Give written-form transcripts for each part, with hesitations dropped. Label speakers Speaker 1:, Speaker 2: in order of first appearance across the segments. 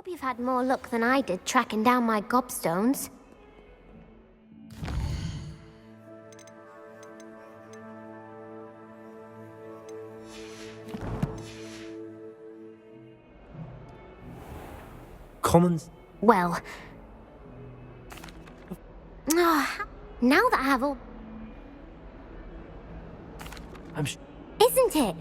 Speaker 1: Hope you've had more luck than I did tracking down my gobstones.
Speaker 2: Commons?
Speaker 1: Well... now that I have all... Isn't it?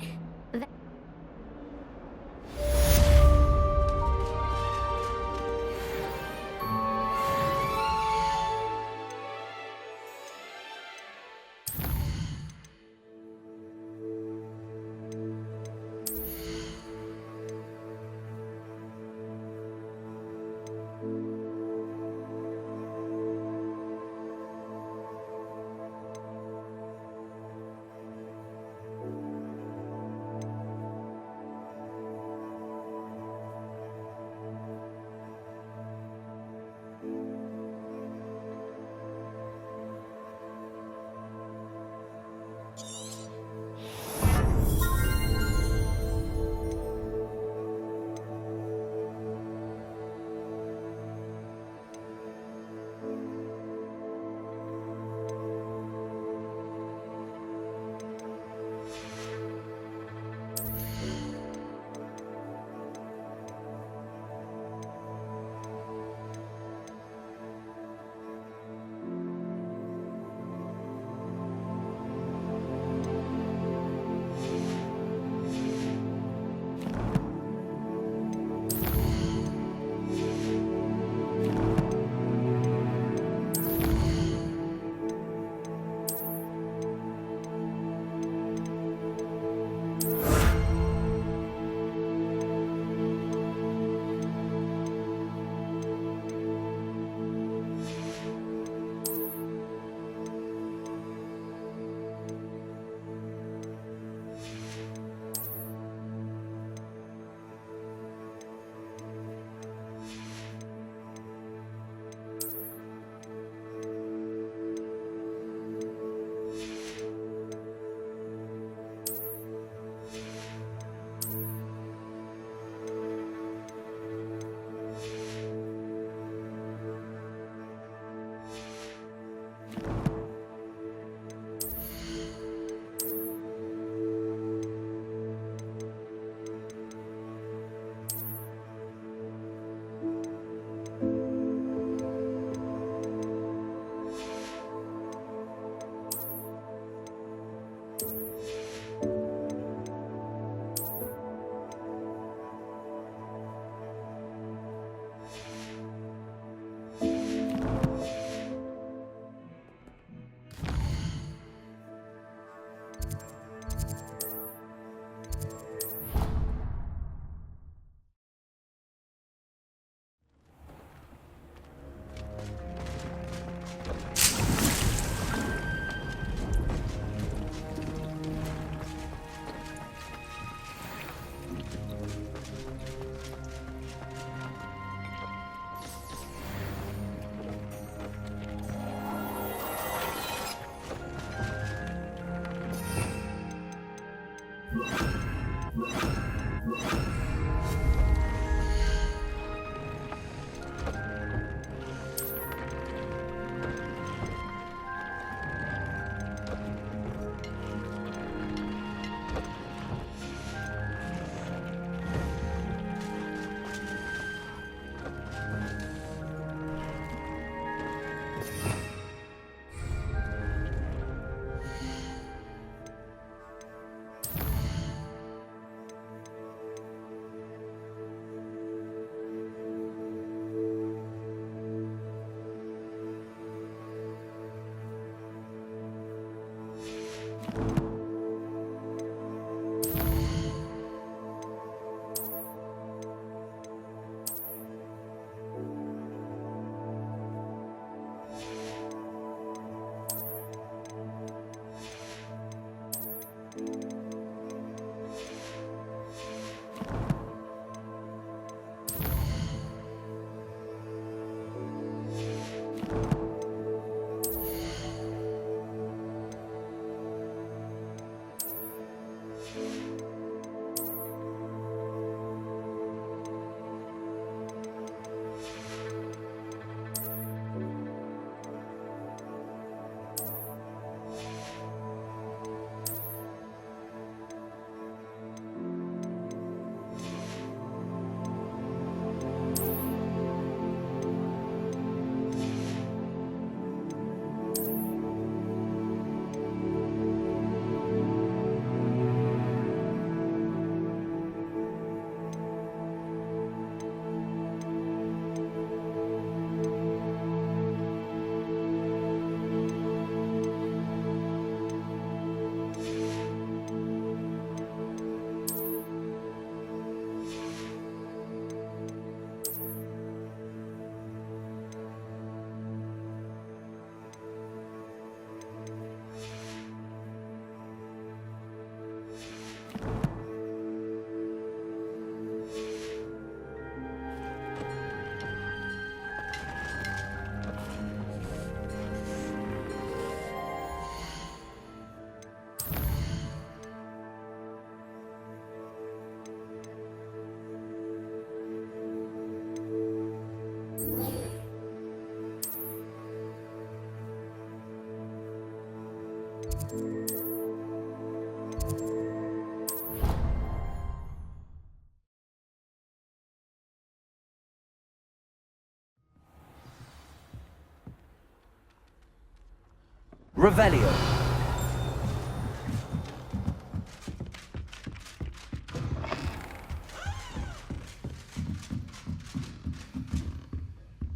Speaker 2: Revelio.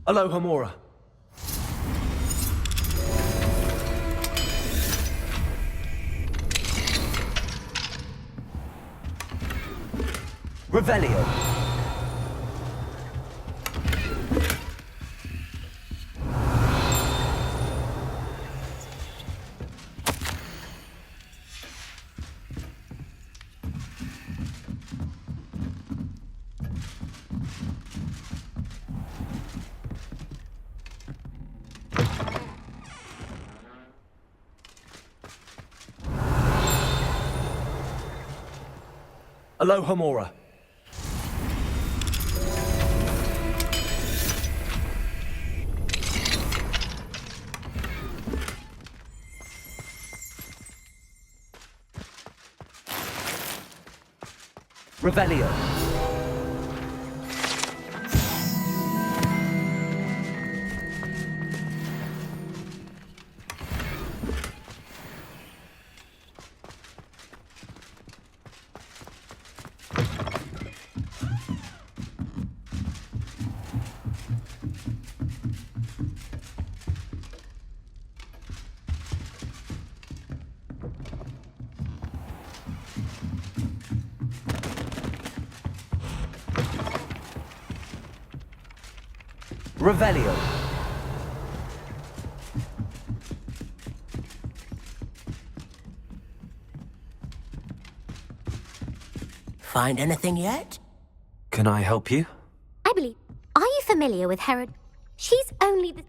Speaker 2: Alohomora. Revelio. Alohomora. Revelio. Revelio.
Speaker 3: Find anything yet?
Speaker 2: Can I help you?
Speaker 1: I believe. Are you familiar with Herod? She's only the.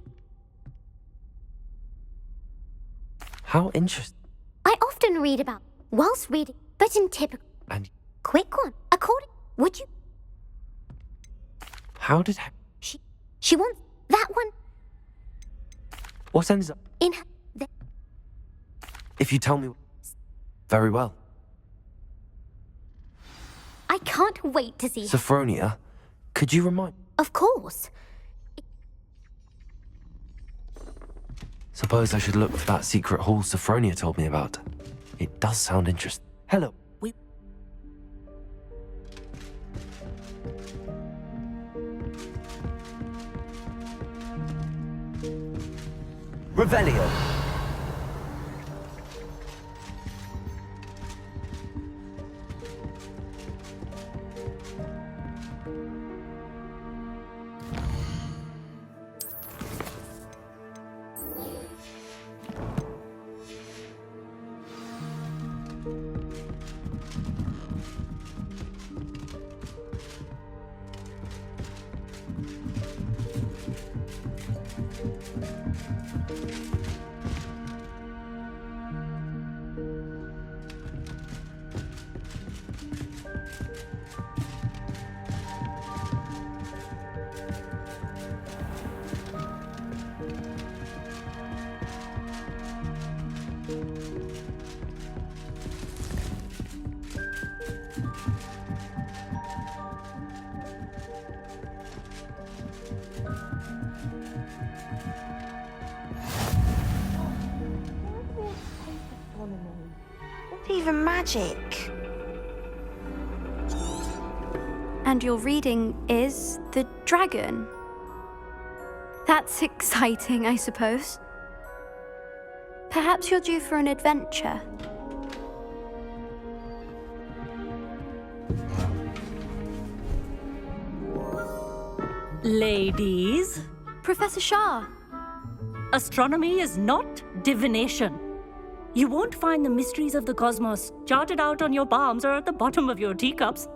Speaker 2: How interesting.
Speaker 1: I often read about whilst reading, but in typical.
Speaker 2: And
Speaker 1: Quick one. According. Would you?
Speaker 2: how did...
Speaker 1: She wants that one
Speaker 2: What ends up...
Speaker 1: in her.
Speaker 2: If you tell me... Very well.
Speaker 1: I can't wait to see her.
Speaker 2: Sophronia, could you remind...
Speaker 1: Of course.
Speaker 2: Suppose I should look for that secret hall Sophronia told me about. It does sound interesting. Hello. Revelio.
Speaker 4: Not even magic.
Speaker 5: And your reading is The Dragon. That's exciting, I suppose. Perhaps you're due for an adventure.
Speaker 6: Ladies,
Speaker 5: Professor Shah.
Speaker 6: astronomy is not divination. You won't find the mysteries of the cosmos charted out on your palms or at the bottom of your teacups.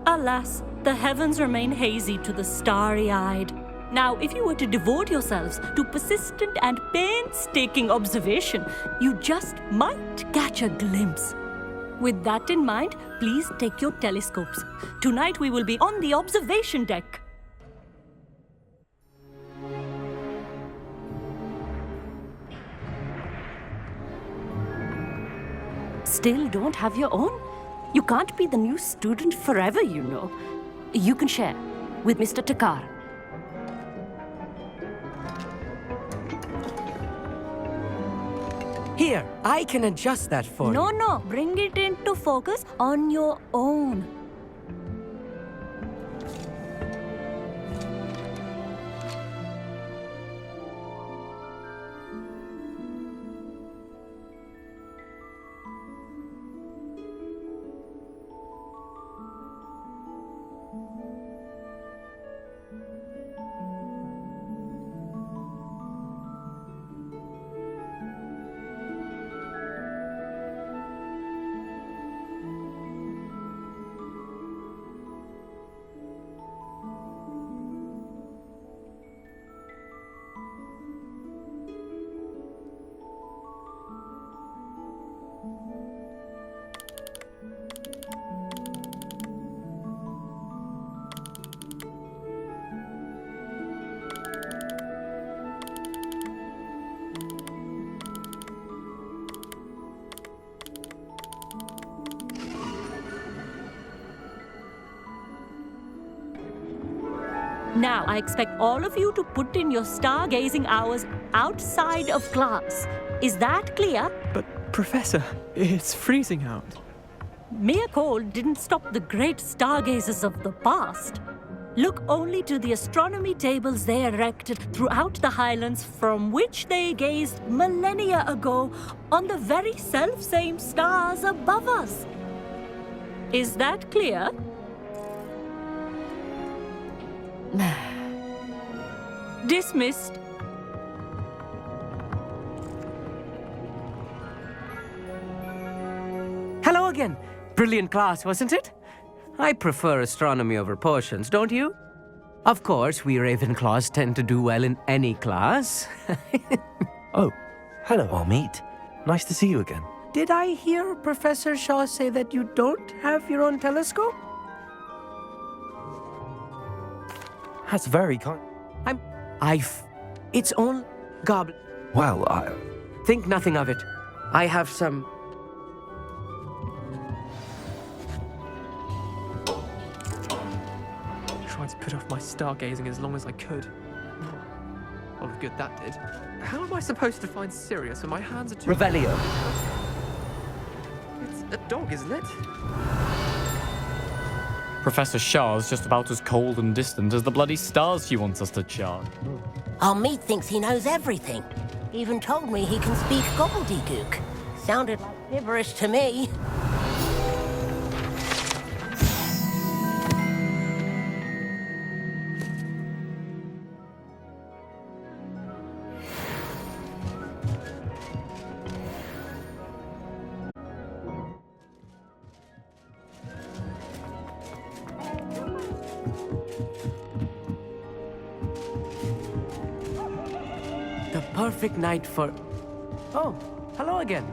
Speaker 6: Alas, the heavens remain hazy to the starry-eyed. Now, if you were to devote yourselves to persistent and painstaking observation, you just might catch a glimpse. With that in mind, please take your telescopes. Tonight we will be on the observation deck. still don't have your own? You can't be the new student forever, you know. You can share with Mr. Takar.
Speaker 3: Here, I can adjust that for you.
Speaker 6: No, bring it into focus on your own. Now, I expect all of you to put in your stargazing hours outside of class. Is that clear?
Speaker 7: But, Professor, it's freezing out.
Speaker 6: Mere cold didn't stop the great stargazers of the past. Look only to the astronomy tables they erected throughout the highlands from which they gazed millennia ago on the very self-same stars above us. Is that clear? Dismissed.
Speaker 3: Hello again. Brilliant class, wasn't it? I prefer astronomy over potions, don't you? Of course, we Ravenclaws tend to do well in any class.
Speaker 2: Oh, hello, Amit. Nice to see you again.
Speaker 3: Did I hear Professor Shaw say that you don't have your own telescope?
Speaker 2: That's very kind.
Speaker 3: It's only goblin.
Speaker 2: Well,
Speaker 3: Think nothing of it. I have some.
Speaker 7: Tried to put off my stargazing as long as I could. All of good that did. How am I supposed to find Sirius when my hands are too...
Speaker 3: Revelio.
Speaker 7: It's a dog, isn't it?
Speaker 8: Professor Shah's just about as cold and distant as the bloody stars she wants us to chart.
Speaker 3: Meat thinks he knows everything. Even told me he can speak gobbledygook. Sounded like gibberish to me. The perfect night for... Oh, hello again.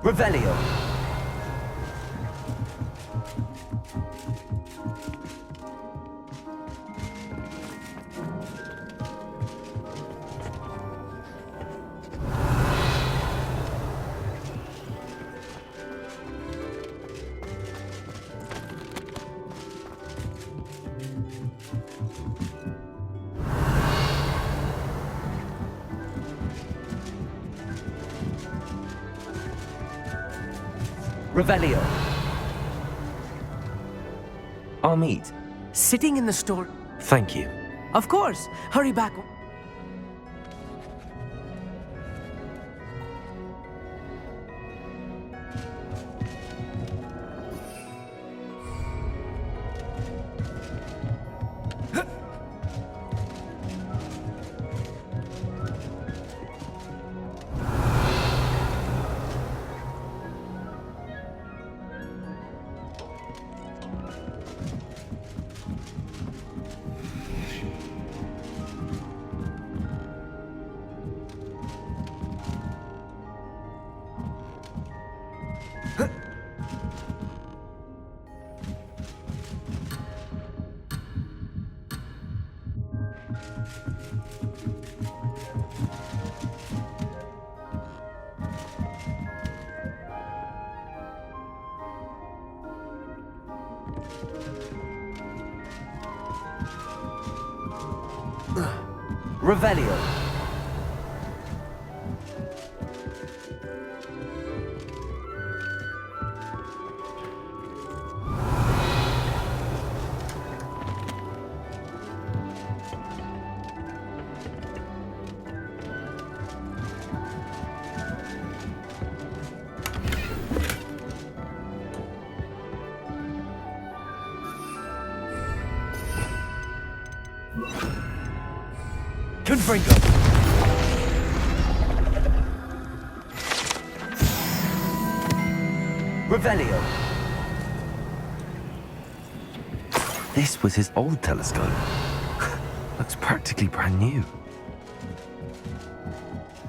Speaker 2: Revelio. Revelio. Amit.
Speaker 3: Sitting in the store...
Speaker 2: Thank you.
Speaker 3: Of course. Hurry back.
Speaker 2: Revelio. Confringo. Revelio. This was his old telescope. Looks practically brand new.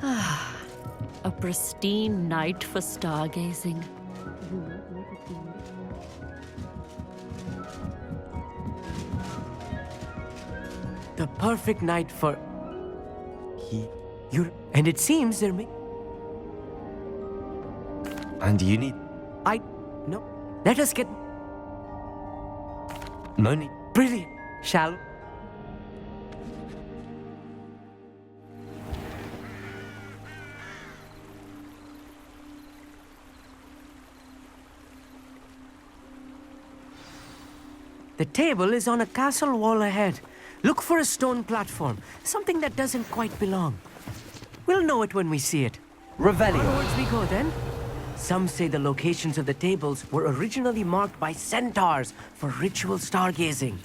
Speaker 6: A pristine night for stargazing.
Speaker 3: The perfect night for... You... And it seems there may...
Speaker 2: And you need...
Speaker 3: No. Let us get...
Speaker 2: No need...
Speaker 3: Brilliant. Shall... The table is on a castle wall ahead. Look for a stone platform, something that doesn't quite belong. We'll know it when we see it.
Speaker 2: Revelio.
Speaker 3: Onwards we go then. Some say the locations of the tables were originally marked by centaurs for ritual stargazing.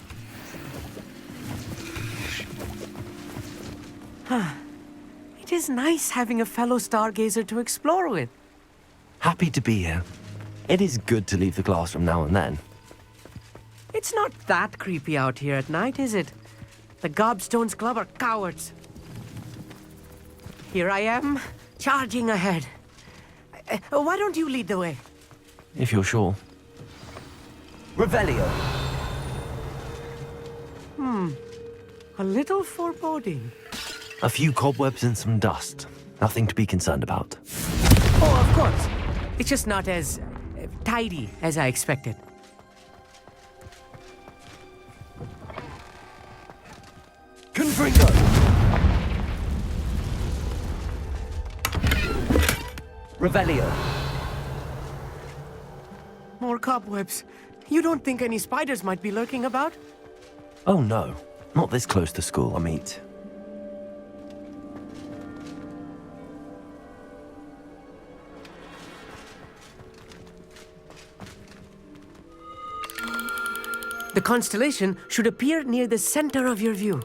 Speaker 3: It is nice having a fellow stargazer to explore with.
Speaker 2: Happy to be here. It is good to leave the classroom now and then.
Speaker 3: It's not that creepy out here at night, is it? The Gobstones Club are cowards. Here I am, charging ahead. Why don't you lead the way?
Speaker 2: If you're sure. Revelio.
Speaker 3: A little foreboding.
Speaker 2: A few cobwebs and some dust. Nothing to be concerned about.
Speaker 3: Oh, of course. It's just not as tidy as I expected.
Speaker 2: Confringo. Revelio.
Speaker 3: More cobwebs. You don't think any spiders might be lurking about?
Speaker 2: Oh no, not this close to school, I meet.
Speaker 3: The constellation should appear near the center of your view.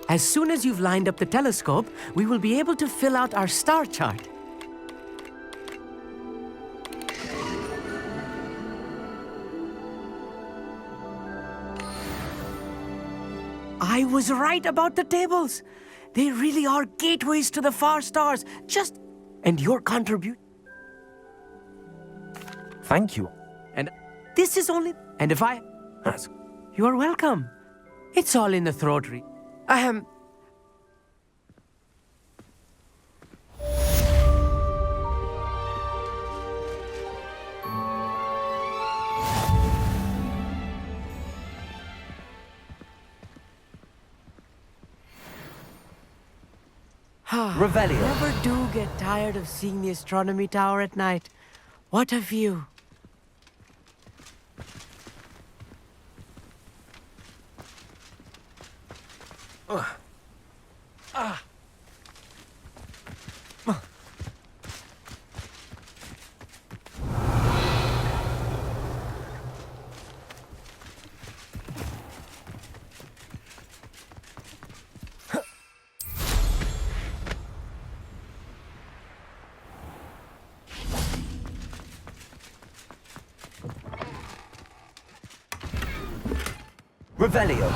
Speaker 3: As soon as you've lined up the telescope, we will be able to fill out our star chart. I was right about the tables. They really are gateways to the far stars. And your contribute.
Speaker 2: Thank you.
Speaker 3: And this is only... And if I...
Speaker 2: That's...
Speaker 3: You're welcome. It's all in the throatery.
Speaker 2: Revelio.
Speaker 3: Never do get tired of seeing the astronomy tower at night. What a view.
Speaker 2: Revelio.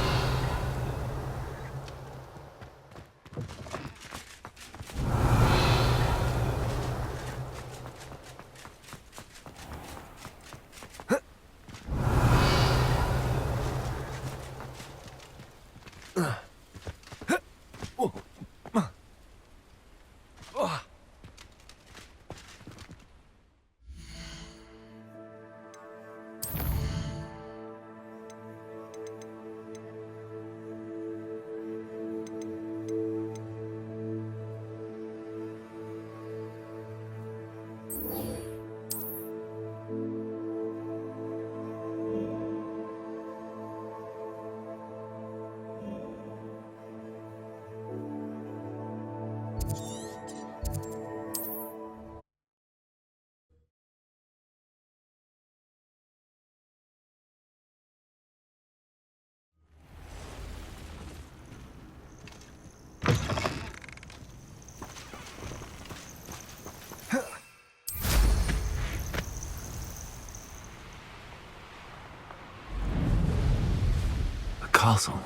Speaker 2: castle.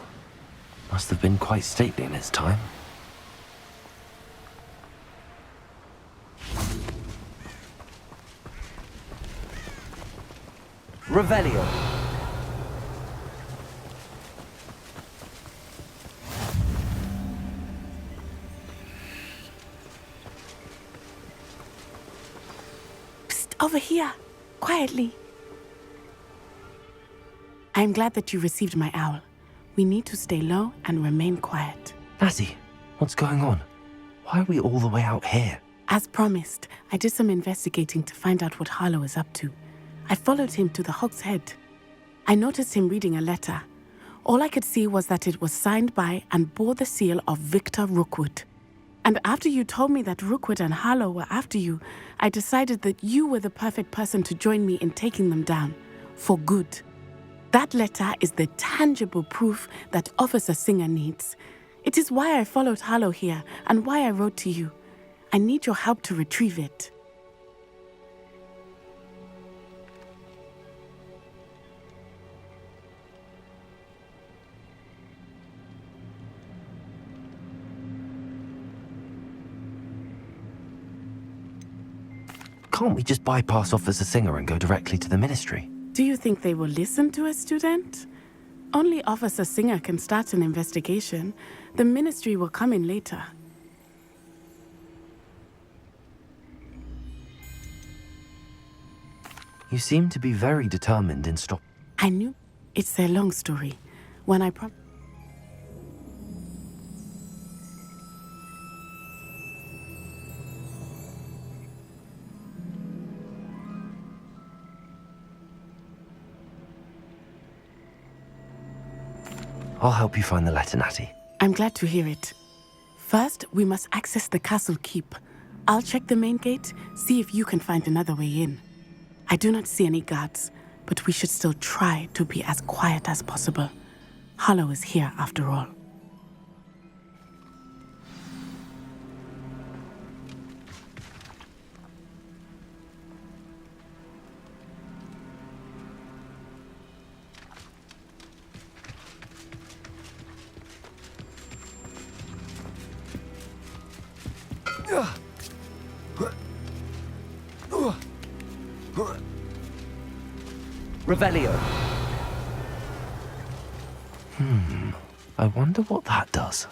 Speaker 2: Must have been quite stately in its time. Revelio.
Speaker 9: Over here, quietly. I'm glad that you received my owl. We need to stay low and remain quiet.
Speaker 2: Natty, what's going on? Why are we all the way out here?
Speaker 9: As promised, I did some investigating to find out what Harlow is up to. I followed him to the Hog's Head. I noticed him reading a letter. All I could see was that it was signed by and bore the seal of Victor Rookwood. And after you told me that Rookwood and Harlow were after you, I decided that you were the perfect person to join me in taking them down. For good. That letter is the tangible proof that Officer Singer needs. It is why I followed Harlow here and why I wrote to you. I need your help to retrieve it.
Speaker 2: Can't we just bypass Officer Singer and go directly to the Ministry?
Speaker 9: Do you think they will listen to a student? Only Officer Singer can start an investigation. The Ministry will come in later.
Speaker 2: You seem to be very determined in stop.
Speaker 9: I knew. It's a long story. When I
Speaker 2: I'll help you find the letter, Natty.
Speaker 9: I'm glad to hear it. First, we must access the castle keep. I'll check the main gate, see if you can find another way in. I do not see any guards, but we should still try to be as quiet as possible. Harlow is here after all.
Speaker 2: Revelio. I wonder what that does.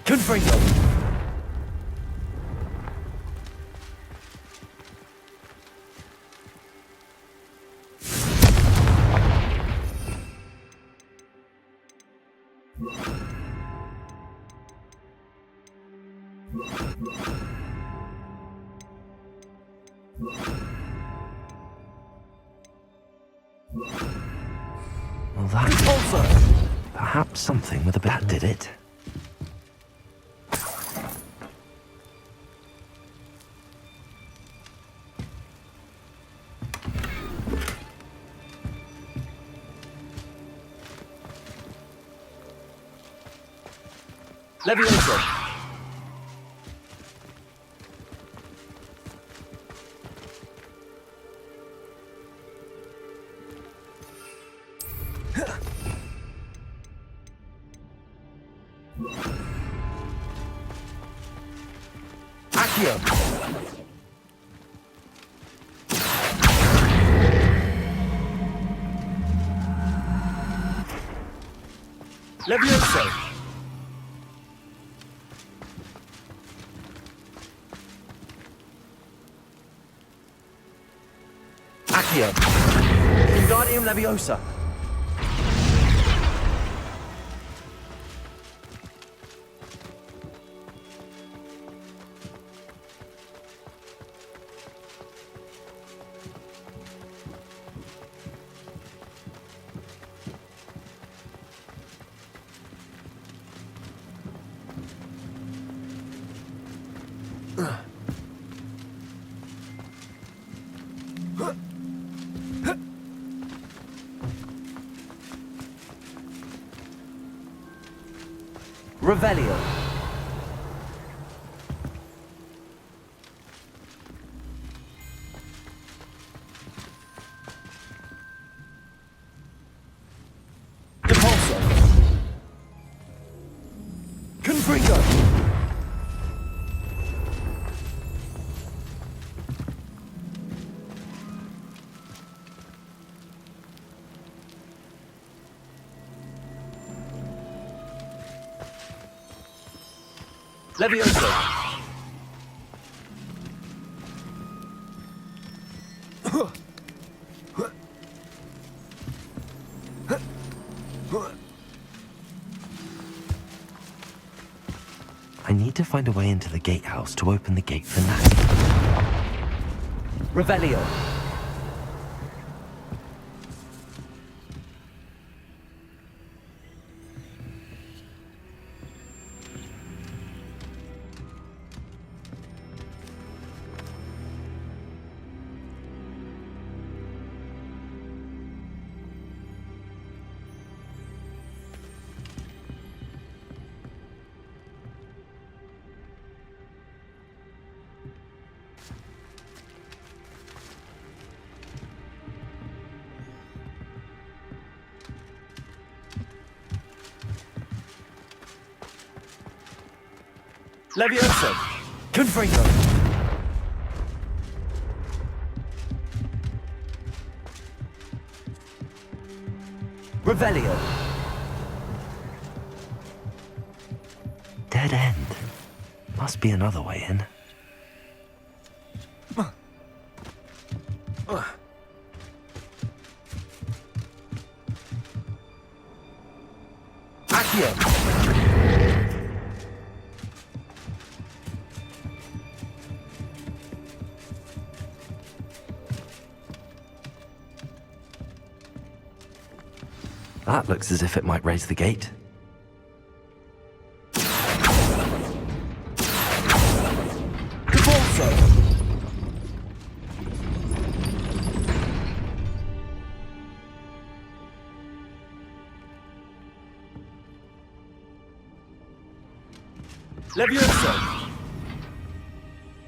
Speaker 2: Confringo. Well, that also. Perhaps something with a bat did it. Levioso. Accio. Levioso. Accio. Wingardium Leviosa. Revelio. Confringo! Levioso! I need to find a way into the gatehouse to open the gate for Natty. Revelio. Levioso! Confringo! Revelio! Dead end. Must be another way in. Accio! That looks as if it might raise the gate. Cabalso! Levioso!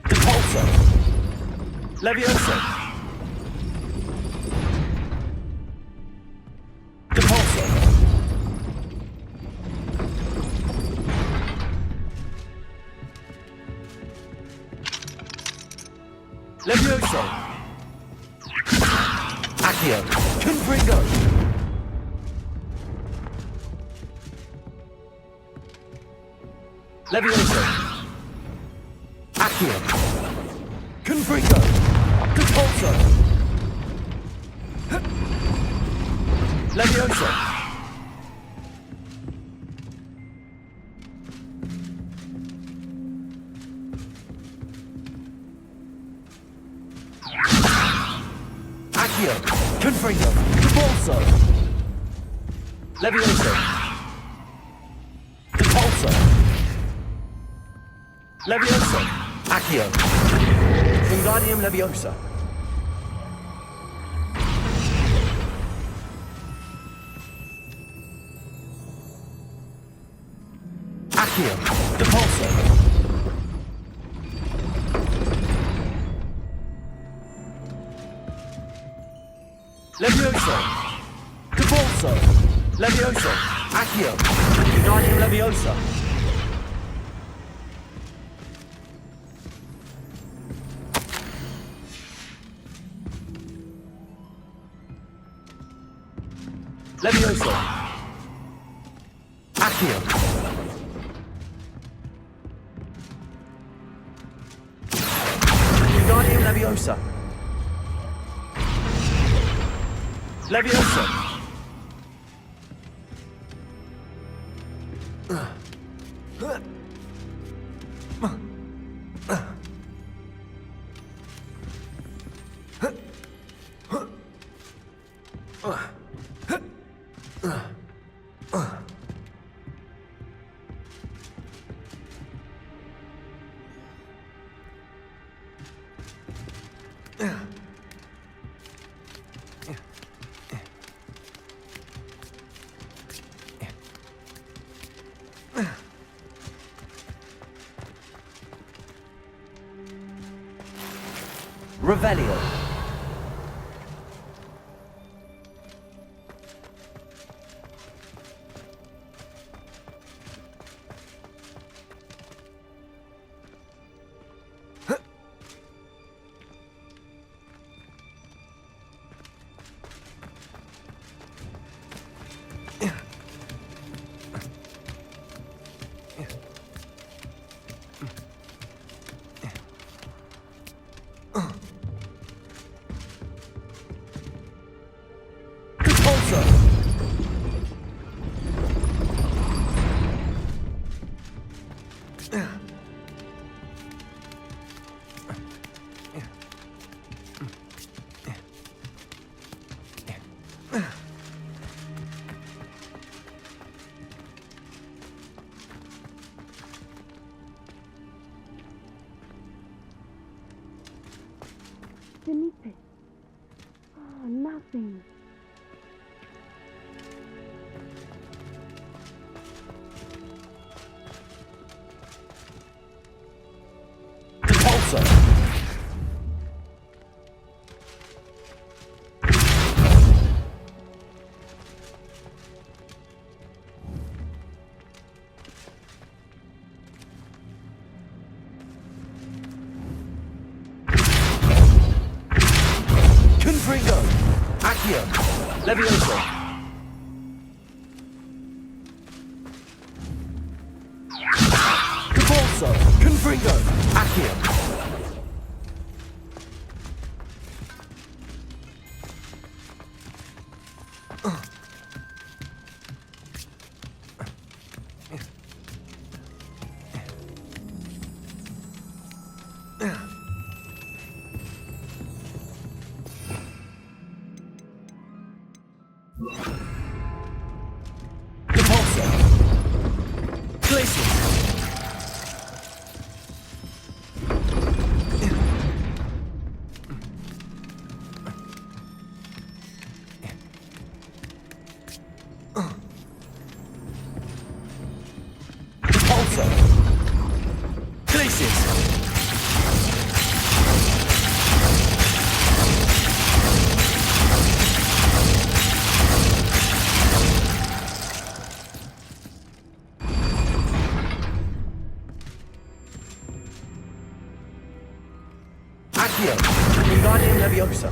Speaker 2: Cabalso! Levioso! Levioso! Accio! Confringo! Levioso! Accio! Confringo! Compulso! Levioso! Accio! Confringo! Compulso! Levioso! Compulso! Levioso! Accio! Wingardium Leviosa! Accio! Compulso! Levioso! Cabalso! Levioso! Accio! Wingardium Leviosa! Levioso! Accio! Wingardium Leviosa! Levioso! Revelio. Repulsor! Confringo! Accio! Levioso! Repulsor! Confringo! Accio! Repulsor! Glacius! Repulsor! Glacius! Accio! Wingardium Leviosa!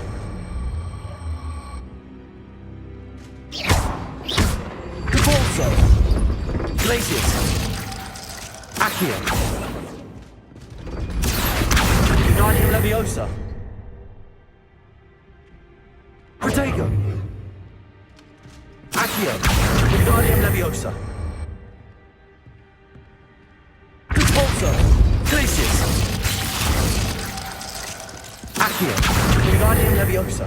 Speaker 2: Repulsor! Glacius! Accio! Wingardium Leviosa! Protego! Accio! Wingardium Leviosa! Repulsor! Glacius! Accio! Wingardium Leviosa!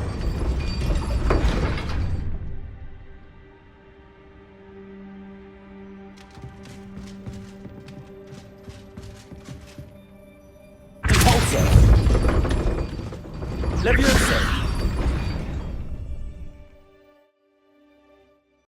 Speaker 2: Repulsor! Leviosa!